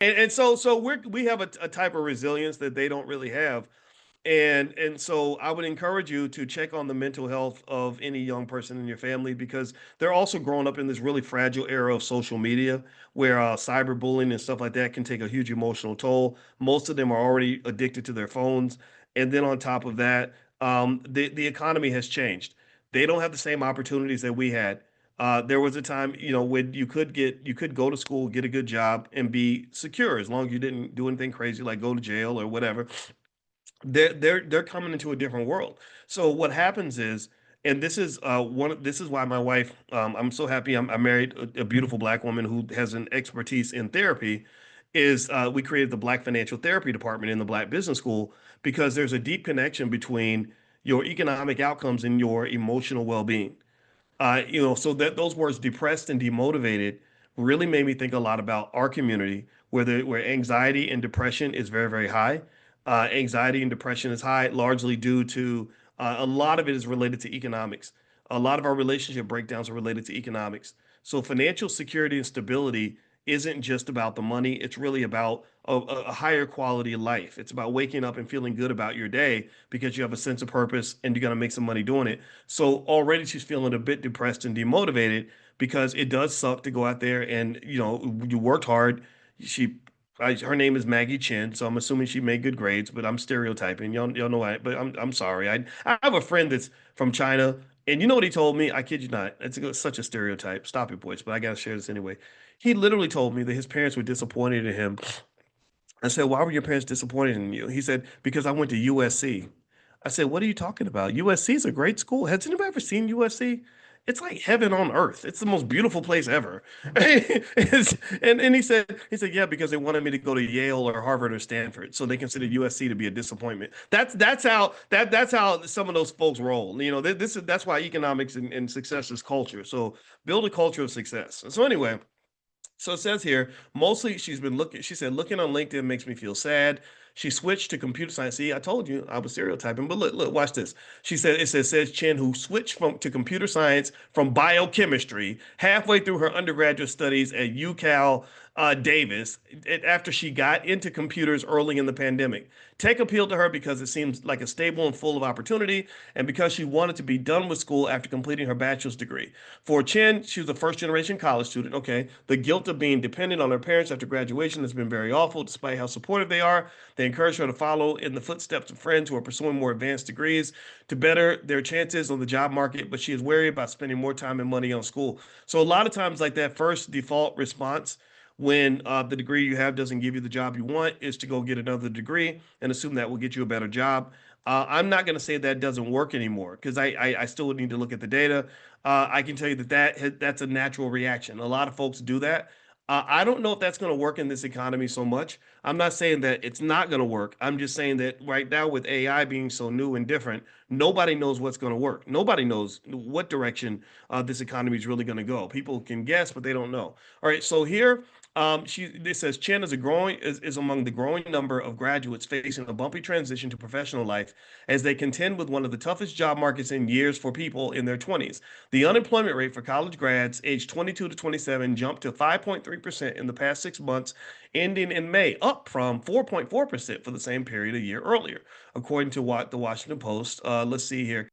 And so we have a type of resilience that they don't really have. And so I would encourage you to check on the mental health of any young person in your family, because they're also growing up in this really fragile era of social media where cyberbullying and stuff like that can take a huge emotional toll. Most of them are already addicted to their phones. And then on top of that, the economy has changed. They don't have the same opportunities that we had. There was a time, when you could go to school, get a good job, and be secure as long as you didn't do anything crazy like go to jail or whatever. They're coming into a different world. So what happens is, and this is why my wife, I'm so happy I married a beautiful black woman who has an expertise in therapy. Is We created the Black Financial Therapy Department in the Black Business School because there's a deep connection between your economic outcomes and your emotional well-being. So that those words depressed and demotivated really made me think a lot about our community where anxiety and depression is very, very high. Anxiety and depression is high largely due to a lot of it is related to economics. A lot of our relationship breakdowns are related to economics. So financial security and stability isn't just about the money. It's really about a higher quality of life. It's about waking up and feeling good about your day because you have a sense of purpose and you're going to make some money doing it. So already she's feeling a bit depressed and demotivated because it does suck to go out there and you worked hard. She Her name is Maggie Chen, so I'm assuming she made good grades, but I'm stereotyping. Y'all know but I'm sorry. I have a friend that's from China, and you know what he told me? I kid you not. Such a stereotype. Stop it, boys. But I gotta share this anyway. He literally told me that his parents were disappointed in him. I said, "Why were your parents disappointed in you?" He said, "Because I went to USC." I said, "What are you talking about? USC is a great school. Has anybody ever seen USC? It's like heaven on earth. It's the most beautiful place ever." And he said, "Yeah, because they wanted me to go to Yale or Harvard or Stanford, so they considered USC to be a disappointment." That's how some of those folks roll. That's why economics and success is culture. So build a culture of success. So anyway. So it says here, mostly she said, looking on LinkedIn makes me feel sad. She switched to computer science. See, I told you I was stereotyping, but look, watch this. She said, says Chen, who switched to computer science from biochemistry halfway through her undergraduate studies at UCal Davis after she got into computers early in the pandemic. Tech appealed to her because it seems like a stable and full of opportunity, and because she wanted to be done with school after completing her bachelor's degree. For Chen, she was a first generation college student. Okay. The guilt of being dependent on her parents after graduation has been very awful, despite how supportive they are. They encourage her to follow in the footsteps of friends who are pursuing more advanced degrees to better their chances on the job market, but she is wary about spending more time and money on school. So, a lot of times, like that first default response when the degree you have doesn't give you the job you want is to go get another degree and assume that will get you a better job. I'm not going to say that doesn't work anymore because I still would need to look at the data. I can tell you that's a natural reaction. A lot of folks do that. I don't know if that's going to work in this economy so much. I'm not saying that it's not going to work. I'm just saying that right now, with AI being so new and different, nobody knows what's going to work. Nobody knows what direction this economy is really going to go. People can guess, but they don't know. All right, so here this says Chen is among the growing number of graduates facing a bumpy transition to professional life as they contend with one of the toughest job markets in years for people in their 20s. The unemployment rate for college grads aged 22 to 27 jumped to 5.3% in the past 6 months, ending in May, up from 4.4% for the same period a year earlier, according to what the Washington Post. Let's see here.